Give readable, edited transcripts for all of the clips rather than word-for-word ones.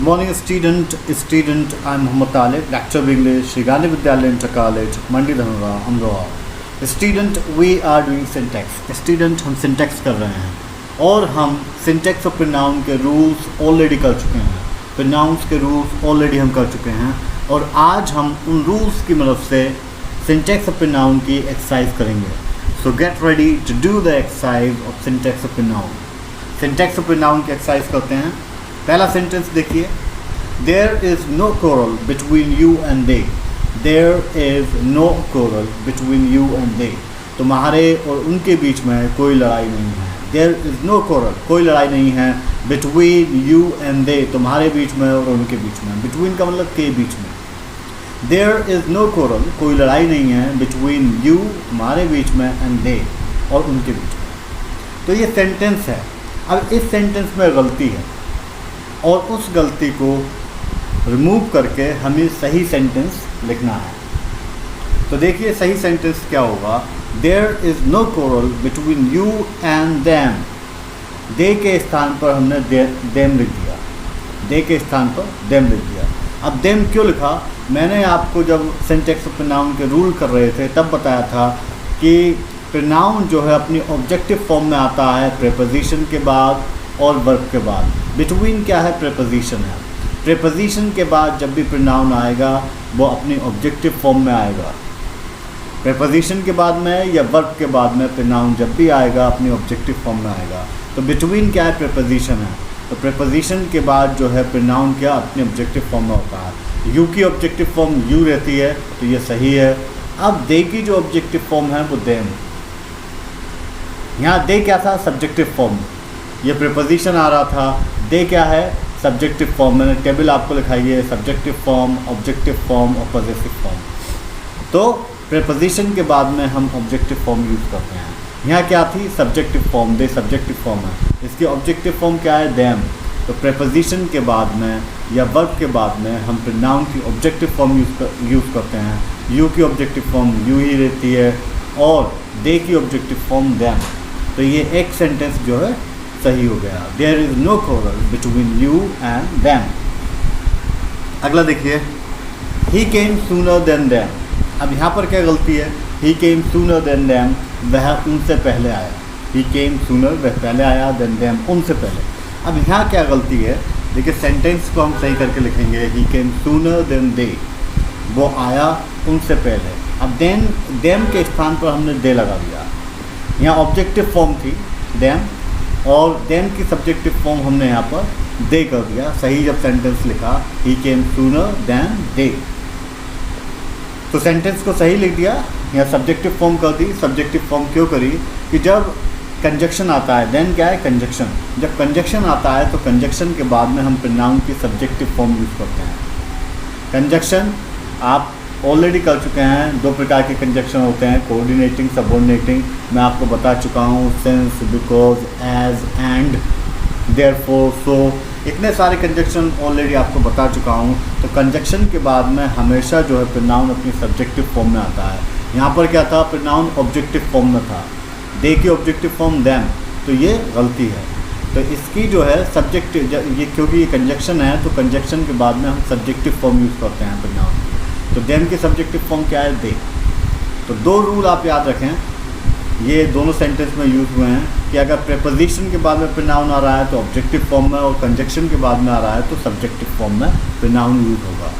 Morning student, I'm Muhammad Talib, lecturer of English, Sri Gandhi Vidyalaya Inter College, Mandi Dhanura, Amroha. Student, we are doing syntax. Student, हम syntax कर रहे हैं और हम syntax और pronoun के rules already कर चुके हैं. Pronouns के rules already हम कर चुके हैं और आज हम उन rules की मदद से syntax और pronoun की exercise करेंगे. So get ready to do the exercise of syntax और pronoun. Syntax और pronoun की exercise करते हैं. पहला सेंटेंस देखिए, there is no quarrel between you and they. There is no quarrel between you and they. तुम्हारे और उनके बीच में कोई लड़ाई नहीं है. देयर इज़ नो quarrel, कोई लड़ाई नहीं है. बिटवीन यू एंड दे, तुम्हारे बीच में और उनके बीच में. बिटवीन का मतलब के बीच में. देयर इज़ नो quarrel, कोई लड़ाई नहीं है. बिटवीन यू, तुम्हारे बीच में, एंड दे, और उनके बीच में. तो ये सेंटेंस है. अब इस सेंटेंस में गलती है और उस गलती को रिमूव करके हमें सही सेंटेंस लिखना है. तो देखिए सही सेंटेंस क्या होगा. There is no quarrel between you and them. They के स्थान पर हमने देम लिख दिया. दे के स्थान पर देम लिख दिया. अब देम क्यों लिखा? मैंने आपको जब सिंटैक्स ऑफ प्रोनाउन के रूल कर रहे थे तब बताया था कि प्रोनाउन जो है अपनी ऑब्जेक्टिव फॉर्म में आता है प्रीपोजिशन के बाद और वर्ब के बाद. बिटवीन क्या है? प्रीपोजिशन है. प्रीपोजिशन के बाद जब भी प्रोनाउन आएगा वो अपनी ऑब्जेक्टिव फॉर्म में आएगा. प्रीपोजिशन के बाद में या वर्ब के बाद में प्रोनाउन जब भी आएगा अपनी ऑब्जेक्टिव फॉर्म में आएगा. तो बिटवीन क्या है? प्रीपोजिशन है. तो प्रीपोजिशन के बाद जो है प्रोनाउन क्या अपनी ऑब्जेक्टिव फॉर्म में होता है. यू की ऑब्जेक्टिव फॉर्म यू रहती है तो ये सही है. अब दे की जो ऑब्जेक्टिव फॉर्म है वो देम. यहाँ दे क्या था? Subjective form. ये प्रीपोजिशन आ रहा था. दे क्या है? Subjective form. मैंने टेबल आपको लिखाई है. सब्जेक्टिव फॉर्म, ऑब्जेक्टिव फॉर्म और पॉजिटिव फॉर्म. तो प्रीपोजिशन के बाद में हम ऑब्जेक्टिव फॉर्म यूज़ करते हैं. यहाँ क्या थी? Subjective form. They subjective form है. इसकी ऑब्जेक्टिव फॉर्म क्या है? देम. तो प्रीपोजिशन के बाद में या वर्ब के बाद में हम प्रोनाउन की ऑब्जेक्टिव फॉर्म यूज़ करते हैं. यू की ऑब्जेक्टिव फॉर्म यू ही रहती है और दे की ऑब्जेक्टिव फॉर्म देम. तो ये एक सेंटेंस जो है सही हो गया. There is no quarrel between you and them. अगला देखिए, he came sooner than them. अब यहाँ पर क्या गलती है? He came sooner than them, वह उनसे पहले आया. ही केम सूनर, वह पहले आया. देन देम, उनसे पहले. अब यहाँ क्या गलती है? देखिए सेंटेंस को हम सही करके लिखेंगे. ही केम सूनर देन दे, वो आया उनसे पहले. अब देन, देम के स्थान पर हमने दे लगा दिया. यहाँ ऑब्जेक्टिव फॉर्म थी देम और देम की सब्जेक्टिव फॉर्म हमने यहाँ पर दे कर दिया. सही जब सेंटेंस लिखा ही केम सूनर देन दे, तो सेंटेंस को सही लिख दिया. यहाँ सब्जेक्टिव फॉर्म कर दी. सब्जेक्टिव फॉर्म क्यों करी? कि जब कंजक्शन आता है, देन क्या है? कंजक्शन. जब कंजक्शन आता है तो कंजक्शन के बाद में हम प्रोनाउन की सब्जेक्टिव फॉर्म यूज़ करते हैं. कंजक्शन आप ऑलरेडी कर चुके हैं. दो प्रकार के कंजक्शन होते हैं, कोऑर्डिनेटिंग, सबऑर्डिनेटिंग. मैं आपको बता चुका हूँ. Since, because, as, and, therefore, so, इतने सारे कंजक्शन ऑलरेडी आपको बता चुका हूँ. तो कंजक्शन के बाद में हमेशा जो है प्रोनाउन अपनी सब्जेक्टिव फॉर्म में आता है. यहाँ पर क्या था? प्रोनाउन ऑब्जेक्टिव फॉर्म में था. दे की ऑब्जेक्टिव फॉर्म देम, तो ये गलती है. तो इसकी जो है सब्जेक्टिव, ये क्योंकि ये कंजक्शन है तो कंजक्शन के बाद में हम सब्जेक्टिव फॉर्म यूज़ करते हैं प्रोनाउन की. तो देम की सब्जेक्टिव फॉर्म क्या है? दे. तो दो रूल आप याद रखें, ये दोनों सेंटेंस में यूज़ हुए हैं कि अगर प्रीपोजिशन के बाद में प्रोनाउन आ रहा है तो ऑब्जेक्टिव फॉर्म में और कंजक्शन के बाद में आ रहा है तो सब्जेक्टिव फॉर्म में प्रोनाउन यूज़ होगा.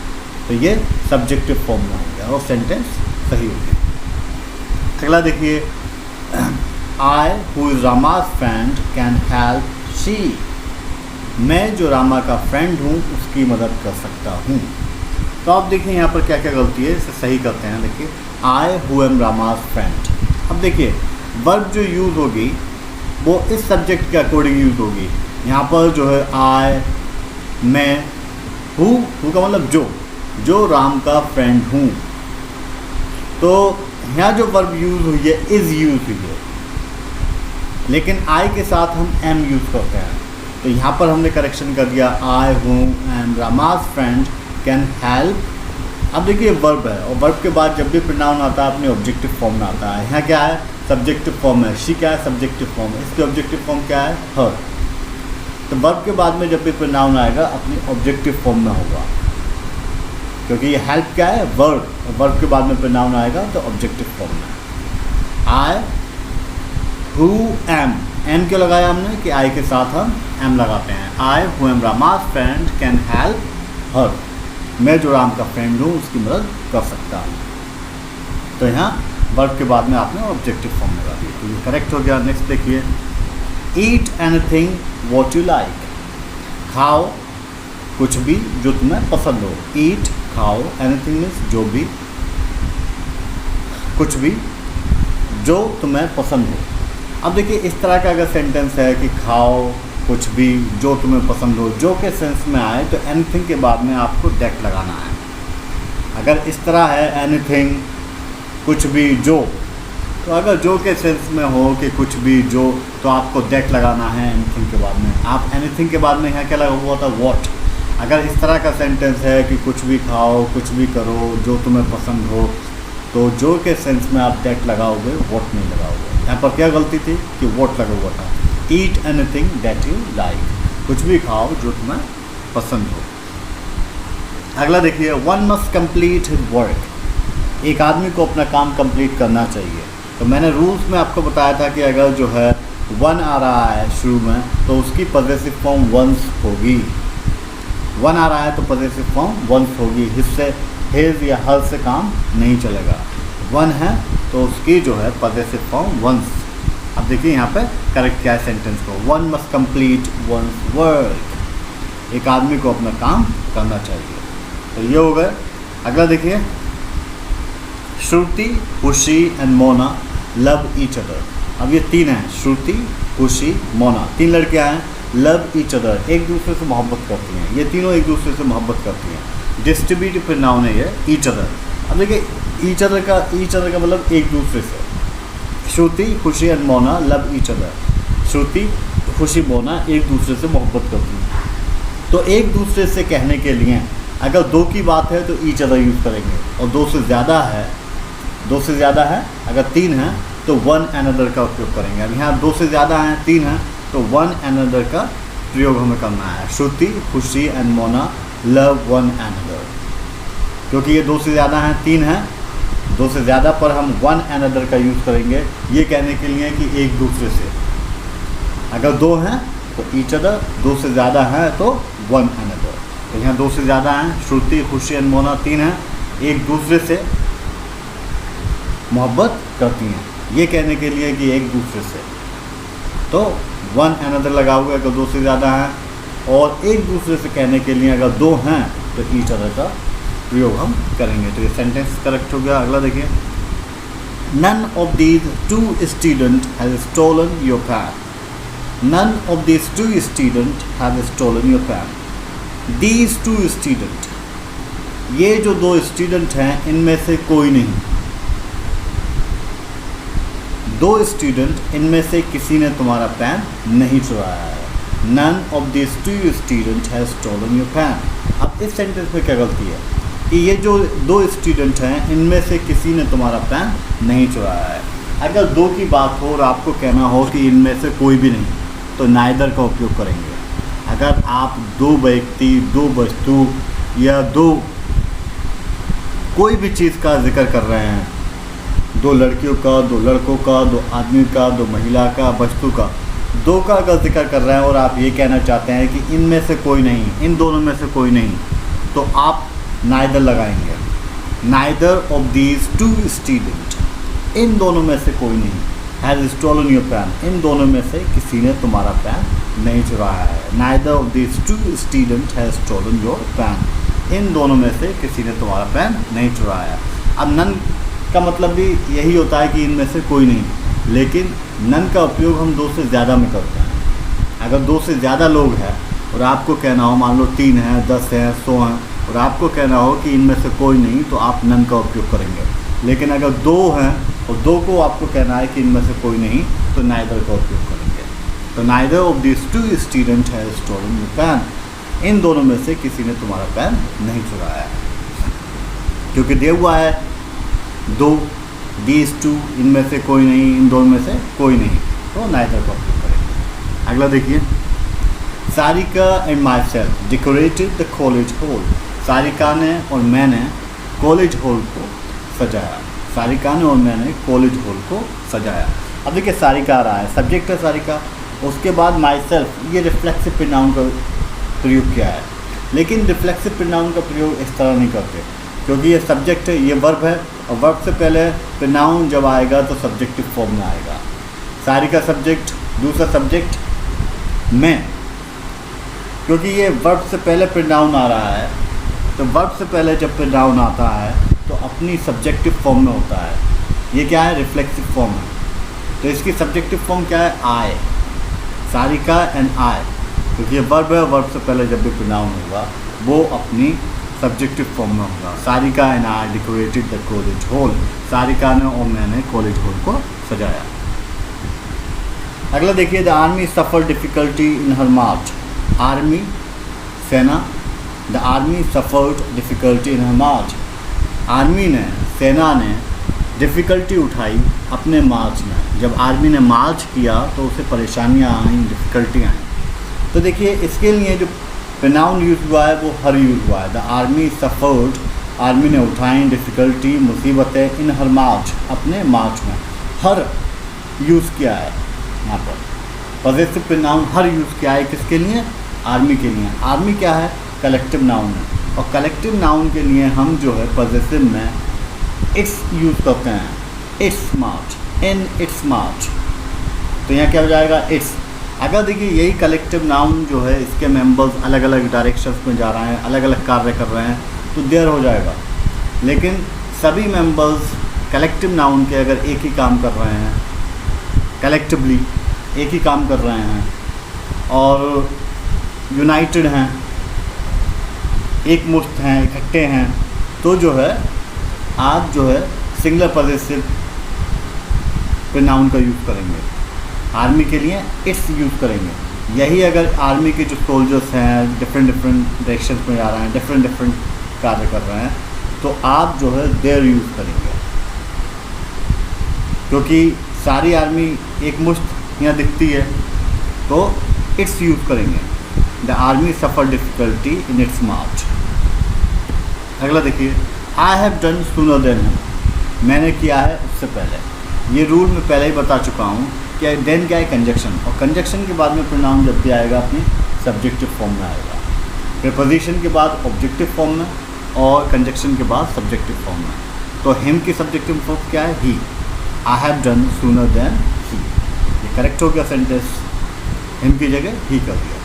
तो ये सब्जेक्टिव फॉर्म में हो गया और सेंटेंस सही हो गया. अगला देखिए, I who is Rama's friend can help she. मैं जो रामा का फ्रेंड हूँ उसकी मदद कर सकता हूँ. तो आप देखिए यहाँ पर क्या क्या गलती है, इसे सही करते हैं. देखिए, I who am Rama's friend. अब देखिए वर्ब जो यूज़ होगी वो इस सब्जेक्ट के अकॉर्डिंग यूज़ होगी. यहाँ पर जो है आई, मैं, हु का मतलब जो राम का फ्रेंड हूँ. तो यहाँ जो वर्ब यूज़ हुई है इज़ यूज़ हुई है, लेकिन आई के साथ हम एम यूज़ करते हैं. तो यहाँ पर हमने करेक्शन कर दिया. I who am Rama's friend can help. अब देखिए वर्ब है और वर्ब के बाद जब भी प्रोनाउन आता है अपने ऑब्जेक्टिव फॉर्म में आता है. यहाँ क्या है? सब्जेक्टिव फॉर्म है. शी क्या है? सब्जेक्टिव फॉर्म है. इसकी ऑब्जेक्टिव फॉर्म क्या है? हर. तो वर्ब के बाद में जब भी प्रोनाउन आएगा अपनी ऑब्जेक्टिव फॉर्म में होगा, क्योंकि ये हेल्प क्या है, वर्ब, वर्ब के बाद में प्रोनाउन आएगा तो ऑब्जेक्टिव फॉर्म में। आई हु एम, एम क्यों लगाया हमने कि आई के साथ हम एम लगाते हैं। I who am रामास friend can help her, मैं जो राम का फ्रेंड हूँ उसकी मदद कर सकता हूँ। तो यहाँ वर्ब के बाद में आपने ऑब्जेक्टिव फॉर्म लगा दिया, तो ये करेक्ट हो गया। नेक्स्ट देखिए, eat anything what you like, खाओ कुछ भी जो तुम्हें पसंद हो। ईट खाओ, एनीथिंग मीन्स जो भी, कुछ भी जो तुम्हें पसंद हो। अब देखिए इस तरह का अगर सेंटेंस है कि खाओ कुछ भी जो तुम्हें पसंद हो, जो के सेंस में आए तो एनीथिंग के बाद में आपको डेट लगाना है। अगर इस तरह है एनीथिंग कुछ भी जो, तो अगर जो के सेंस में हो कि कुछ भी जो, तो आपको डेट लगाना है एनीथिंग के बाद में। आप एनीथिंग के बाद में यहाँ क्या लगा हुआ था, व्हाट। अगर इस तरह का सेंटेंस है कि कुछ भी खाओ कुछ भी करो जो तुम्हें पसंद हो, तो जो के सेंस में आप डेट लगाओगे, व्हाट नहीं लगाओगे। यहाँ पर क्या गलती थी कि व्हाट लगा हुआ था। Eat anything that you like, कुछ भी खाओ जो तुम्हें पसंद हो। अगला देखिए, one must complete his work, एक आदमी को अपना काम कंप्लीट करना चाहिए। तो मैंने रूल्स में आपको बताया था कि अगर जो है वन आ रहा है शुरू में तो उसकी पॉजेसिव फॉर्म वंस होगी। वन आ रहा है तो पॉजेसिव फॉर्म वंस होगी, हिस्से हिज या हर से काम नहीं चलेगा। वन है तो उसकी जो है पॉजेसिव फॉर्म वंस। अब देखिए यहाँ पे करेक्ट क्या है सेंटेंस को, one must complete one's work, एक आदमी को अपना काम करना चाहिए। तो ये हो गए। अगला देखिए, श्रुति, Khushi and Mona love each other. अब ये तीन हैं, श्रुति, खुशी, मोना, तीन लड़कियां हैं, लव ईच अदर, एक दूसरे से मोहब्बत करती हैं। ये तीनों एक दूसरे से मोहब्बत करती हैं। डिस्ट्रीब्यूटिव प्रोनाउन है ये ईच अदर। अब देखिए ईच अदर का मतलब एक दूसरे से। Shruti, Khushi and Mona love each other, Shruti, Khushi, Mona एक दूसरे से मोहब्बत करती हैं। तो एक दूसरे से कहने के लिए अगर दो की बात है तो ईच अदर यूज़ करेंगे, और दो से ज़्यादा है, अगर तीन है तो वन अनदर का उपयोग करेंगे। अब यहाँ दो से ज़्यादा हैं, तीन हैं, तो वन अनदर का प्रयोग हमें करना है। श्रुति, Khushi and Mona love one another, क्योंकि ये दो से ज़्यादा हैं, तीन हैं, दो से ज़्यादा पर हम वन अनदर का यूज़ करेंगे ये कहने के लिए कि एक दूसरे से। अगर दो हैं तो ईच अदर, दो से ज़्यादा हैं तो वन अनदर। तो यहाँ दो से ज़्यादा हैं, श्रुति, खुशी एंड मोना तीन हैं, एक दूसरे से मोहब्बत करती हैं ये कहने के लिए कि एक दूसरे से। तो वन अनदर लगाओगे अगर दो से ज़्यादा हैं, और एक दूसरे से कहने के लिए अगर दो हैं तो ईच अदर का प्रयोग हम करेंगे। तो ये सेंटेंस करेक्ट हो गया। अगला देखिए, none of these two student has stolen your pen, none of these two student have stolen your pen. These two student, ये जो दो स्टूडेंट हैं इनमें से कोई नहीं, दो स्टूडेंट इनमें से किसी ने तुम्हारा पेन नहीं चुराया है। None of this two student has stolen your pen. अब इस सेंटेंस में क्या गलती है कि ये जो दो स्टूडेंट हैं इनमें से किसी ने तुम्हारा पेन नहीं चुराया है। अगर दो की बात हो और आपको कहना हो कि इनमें से कोई भी नहीं, तो नाइदर का उपयोग करेंगे। अगर आप दो व्यक्ति, दो वस्तु या दो कोई भी चीज़ का जिक्र कर रहे हैं, दो लड़कियों का, दो लड़कों का, दो आदमी का, दो महिला का, वस्तु का, दो का अगर जिक्र कर रहे हैं और आप ये कहना चाहते हैं कि इनमें से कोई नहीं, इन दोनों में से कोई नहीं, तो आप नाइदर लगाएंगे। Neither of these two student, इन दोनों में से कोई नहीं, हैज़ स्टोलन योर पेन, इन दोनों में से किसी ने तुम्हारा पेन नहीं चुराया है। Neither of these two student has stolen your pen, इन दोनों में से किसी ने तुम्हारा पेन नहीं चुराया। अब नन का मतलब भी यही होता है कि इनमें से कोई नहीं, लेकिन नन का उपयोग हम दो से ज़्यादा में करते हैं। अगर दो से ज़्यादा लोग हैं और आपको कहना हो, मान लो 3 हैं, 10 हैं, 100 हैं, और आपको कहना हो कि इनमें से कोई नहीं, तो आप नन का उपयोग करेंगे। लेकिन अगर 2 हैं और 2 को आपको कहना है कि इनमें से कोई नहीं, तो नाइदर का उपयोग करेंगे। तो neither of this two student has stolen your pen, इन दोनों में से किसी ने तुम्हारा पेन नहीं चुराया है, क्योंकि दिया हुआ है 2, दीज टू, इनमें से कोई नहीं, इन दोनों में से कोई नहीं, तो नाइदर का उपयोग करेंगे। अगला देखिए, Sarika and my self decorated the college hall. Sarika ने और मैंने कॉलेज हॉल को सजाया। सारिका ने और मैंने कॉलेज हॉल को सजाया। अब देखिए सारिका आ रहा है, सब्जेक्ट है सारिका, उसके बाद माई सेल्फ, ये रिफ्लेक्सिव प्रोनाउन का प्रयोग किया है। लेकिन रिफ्लेक्सिव प्रोनाउन का प्रयोग इस तरह नहीं करते, क्योंकि ये सब्जेक्ट है, ये वर्ब है, और वर्ब से पहले प्रोनाउन जब आएगा तो सब्जेक्टिव फॉर्म में आएगा। सारिका सब्जेक्ट, दूसरा सब्जेक्ट मैं, क्योंकि ये वर्ब से पहले प्रोनाउन आ रहा है, तो वर्ब से पहले जब प्रोनाउन आता है तो अपनी सब्जेक्टिव फॉर्म में होता है। ये क्या है? रिफ्लेक्सिव फॉर्म है। तो इसकी सब्जेक्टिव फॉर्म क्या है? आई, सारिका एंड आई, क्योंकि ये वर्ब है, वर्ब से पहले जब भी प्रोनाउन होगा वो अपनी सब्जेक्टिव फॉर्म में होगा। Sarika and I decorated the college hall. Sarika ने और मैंने कॉलेज हॉल को सजाया। अगला देखिए, the army suffer difficulty in her march. Army सेना, the army suffered difficulty in her march. Army ने, सेना ने डिफ़िकल्टी उठाई अपने मार्च में। जब आर्मी ने मार्च किया तो उसे परेशानियाँ आई, डिफ़िकल्टी आई। तो देखिए इसके लिए जो प्रोनाउन यूज़ हुआ है वो हर यूज़ हुआ है। द आर्मी सफ़र्ड, आर्मी ने उठाई डिफ़िकल्टी, मुसीबतें, इन हर मार्च, अपने मार्च में। हर यूज़ किया है यहाँ पर, पॉजिटिव प्रोनाउन हर यूज़ किया है। किसके लिए? आर्मी के लिए। आर्मी क्या है? कलेक्टिव नाउन है, और कलेक्टिव नाउन के लिए हम जो है पॉजिटिव में इट्स यूज़ करते हैं। इट्स मार्च, इन इट्स मार्च, तो यहाँ क्या हो जाएगा? इट्स। अगर देखिए यही कलेक्टिव नाउन जो है, इसके मेंबर्स अलग अलग डायरेक्शंस में जा रहे हैं, अलग अलग कार्य कर रहे हैं, तो देयर हो जाएगा। लेकिन सभी मेंबर्स कलेक्टिव नाउन के अगर एक ही काम कर रहे हैं, कलेक्टिवली एक ही काम कर रहे हैं और यूनाइटेड हैं, एक मुश्त हैं, इकट्ठे हैं, तो जो है आप जो है सिंगुलर पॉजिटिव प्रोनाउन का यूज़ करेंगे। आर्मी के लिए इट्स यूज़ करेंगे। यही अगर आर्मी के जो सोल्जर्स हैं डिफरेंट डायरेक्शन में जा रहे हैं, डिफरेंट कार्य कर रहे हैं, तो आप जो है देयर यूज़ करेंगे, क्योंकि सारी आर्मी एक मुश्त यहाँ दिखती है, तो इट्स यूज़ करेंगे। The army suffer difficulty in its march. अगला देखिए, I have done sooner than him, मैंने किया है उससे पहले। ये रूल मैं पहले ही बता चुका हूँ कि देन क्या है? कंजक्शन, और कंजक्शन के बाद में प्रोनाउन जब भी आएगा अपनी सब्जेक्टिव फॉर्म में आएगा। प्रीपोजिशन के बाद ऑब्जेक्टिव फॉर्म में, और कंजक्शन के बाद सब्जेक्टिव फॉर्म में। तो हिम की सब्जेक्टिव फॉर्म क्या है? He. I have done sooner than he, ये करेक्ट हो गया सेंटेंस, हिम की जगह ही कर दिया।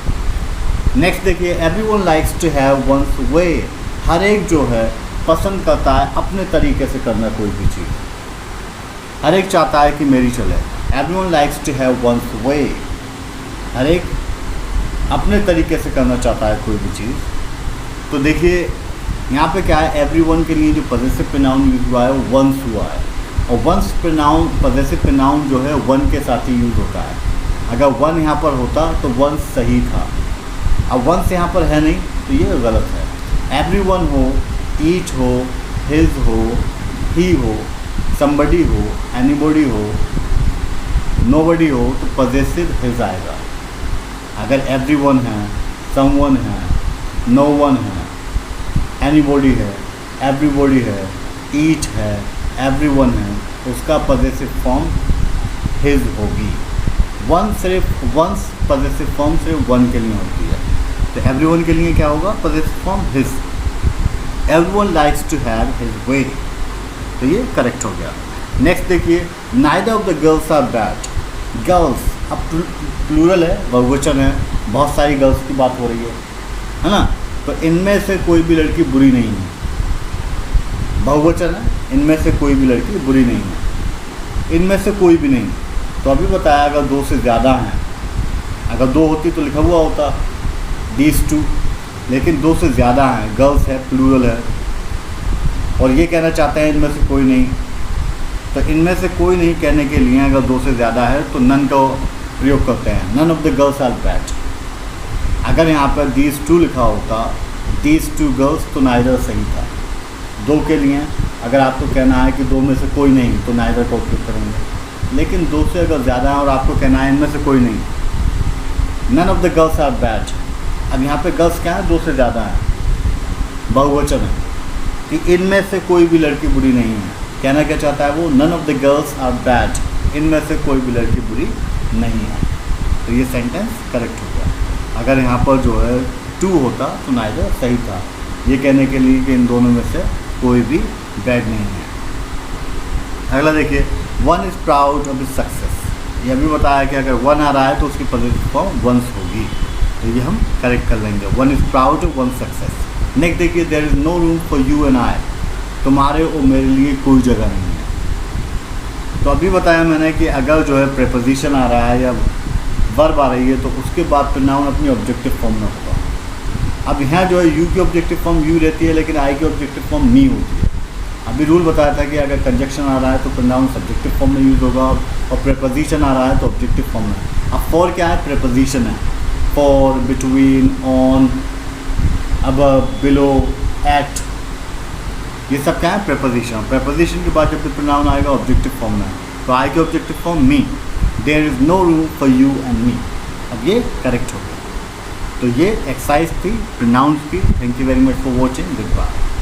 नेक्स्ट देखिए, everyone likes to have one's way. हर एक जो है पसंद करता है अपने तरीके से करना कोई भी चीज़, हर एक चाहता है कि मेरी चले। Everyone likes to have one's way, हर एक अपने तरीके से करना चाहता है कोई भी चीज़। तो देखिए यहाँ पे क्या है? एवरीवन के लिए जो पॉजिटिव प्रोनाउन यूज़ हुआ है वो वंस हुआ है, और वंस प्रोनाउन, पॉजिटिव प्रोनाउन जो है वन के साथ ही यूज़ होता है। अगर वन यहाँ पर होता तो वंस सही था, अब वंस यहाँ पर है नहीं तो ये गलत है। एवरीवन हो, ईच हो, हिज हो, ही हो, समबडी हो, एनीबॉडी हो, नोबडी हो, तो पॉजिटिव हिज आएगा। अगर एवरीवन है, समवन है, नो वन है, एनीबॉडी है, एवरीबॉडी है, ईच है, एवरीवन है, उसका पॉजिटिव फॉर्म हिज होगी। वन सिर्फ, वंस पॉजिटिव फॉर्म सिर्फ वन के लिए होती है, तो एवरीवन के लिए क्या होगा? Positive form his. Everyone likes to have his way, तो ये करेक्ट हो गया। नेक्स्ट देखिए, neither of the girls are bad. Girls, अब प्लूरल है, बहुवचन है, बहुत सारी गर्ल्स की बात हो रही है ना, तो इनमें से कोई भी लड़की बुरी नहीं है। बहुवचन है, इनमें से कोई भी लड़की बुरी नहीं है, इनमें से कोई भी नहीं। तो अभी बताया अगर दो से ज़्यादा हैं, अगर दो होती तो लिखा हुआ होता दीज टू, लेकिन दो से ज़्यादा हैं, गर्ल्स है, प्लूरल है, और ये कहना चाहते हैं इनमें से कोई नहीं। तो इनमें से कोई नहीं कहने के लिए अगर दो से ज़्यादा है तो नन का प्रयोग करते हैं। None of the girls are bad. अगर यहाँ पर दीज टू लिखा होता, दीज टू गर्ल्स, तो नाइदर सही था। दो के लिए अगर आपको कहना है कि दो में से कोई नहीं, तो नाइदर का उपयोग करेंगे। लेकिन दो से अगर ज़्यादा है और आपको कहना है इनमें से कोई नहीं, none of the girls are bad, अब यहाँ पे गर्ल्स क्या है, 2 से ज़्यादा हैं, बहुवचन है कि इनमें से कोई भी लड़की बुरी नहीं है। कहना क्या चाहता है वो, none of the girls are bad, इनमें से कोई भी लड़की बुरी नहीं है। तो ये सेंटेंस करेक्ट हो गया। अगर यहाँ पर जो है टू होता तो नाइदर सही था, ये कहने के लिए कि इन दोनों में से कोई भी बैड नहीं है। अगला देखिए, one is proud of his success. ये भी बताया कि अगर वन आ रहा है तो उसकी पॉजिटिव फॉर्म वंस होगी, तो ये हम करेक्ट कर लेंगे। One is proud of one success. Next देखिए, there is no room for you and I, तुम्हारे और मेरे लिए कोई जगह नहीं है। तो अभी बताया मैंने कि अगर जो है प्रेपोजिशन आ रहा है या वर्ब आ रही है तो उसके बाद प्रोनाउन अपनी ऑब्जेक्टिव फॉर्म में होगा। अब यहाँ जो है यू की ऑब्जेक्टिव फॉर्म यू रहती है, लेकिन आई की ऑब्जेक्टिव फॉर्म मी होती है। अभी रूल बताया था कि अगर कंजक्शन आ रहा है तो प्रोनाउन सब्जेक्टिव फॉर्म में यूज़ होगा, और प्रेपोजिशन आ रहा है तो ऑब्जेक्टिव फॉर्म में। अब फॉर क्या है, प्रेपोजिशन है। For, between, on, above, below, at, ये सब क्या है, प्रेपोजिशन। प्रेपोजिशन के बाद जब प्रोनाउन आएगा ऑब्जेक्टिव फॉर्म में, तो आई के objective form me, there is no room for you and me. अब ये करेक्ट हो गया। तो ये एक्सरसाइज थी प्रोनाउंस की। Thank you very much for watching. Good bye.